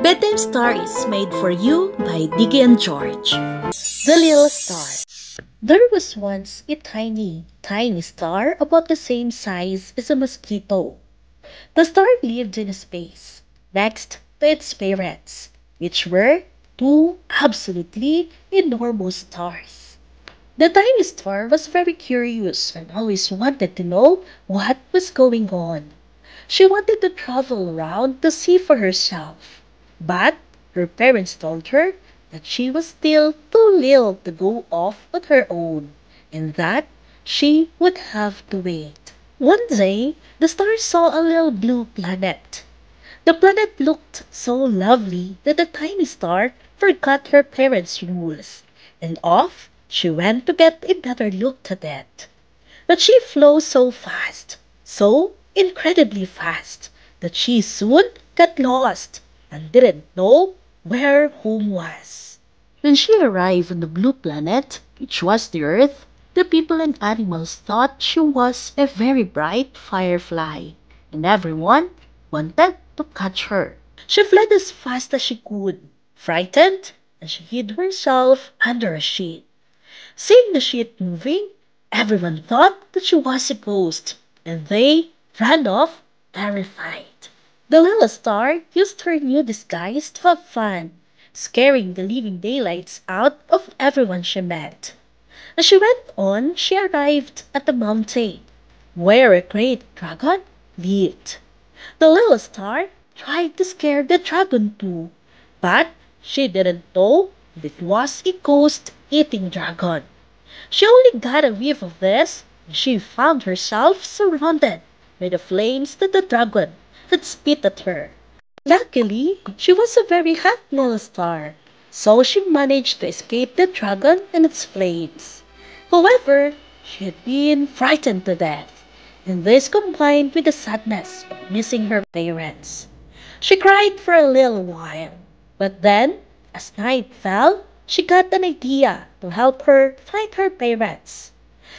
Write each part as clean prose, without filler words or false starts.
Bedtime Stories made for you by Diggy and George. The Little Star. There was once a tiny, tiny star about the same size as a mosquito. The star lived in space, next to its parents, which were two absolutely enormous stars. The tiny star was very curious and always wanted to know what was going on. She wanted to travel around to see for herself, but her parents told her that she was still too little to go off on her own, and that she would have to wait. One day, the star saw a little blue planet. The planet looked so lovely that the tiny star forgot her parents' rules, and off she went to get a better look at it. But she flew so fast, so incredibly fast, that she soon got lost and didn't know where home was. When she arrived on the blue planet, which was the Earth, the people and animals thought she was a very bright firefly, and everyone wanted to catch her. She fled as fast as she could, frightened, and she hid herself under a sheet. Seeing the sheet moving, everyone thought that she was a ghost, and they ran off terrified. The little star used her new disguise to have fun, scaring the living daylights out of everyone she met. As she went on, she arrived at the mountain, where a great dragon lived. The little star tried to scare the dragon too, but she didn't know that it was a ghost-eating dragon. She only got a whiff of this when she found herself surrounded by the flames that the dragon had spit at her. Luckily, she was a very hot little star, so she managed to escape the dragon and its flames. However, she had been frightened to death, and this combined with the sadness of missing her parents. She cried for a little while, but then, as night fell, she got an idea to help her find her parents.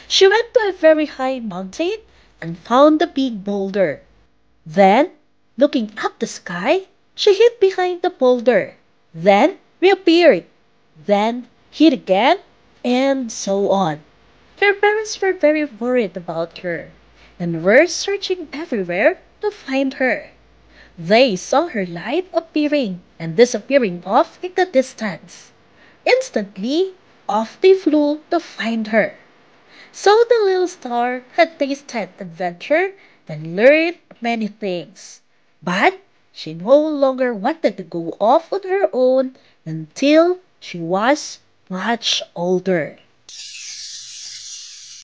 She went to a very high mountain and found a big boulder. Then, looking up the sky, she hid behind the boulder, then reappeared, then hid again, and so on. Her parents were very worried about her and were searching everywhere to find her. They saw her light appearing and disappearing off in the distance. Instantly, off they flew to find her. So the little star had tasted adventure and learned many things. But she no longer wanted to go off on her own until she was much older.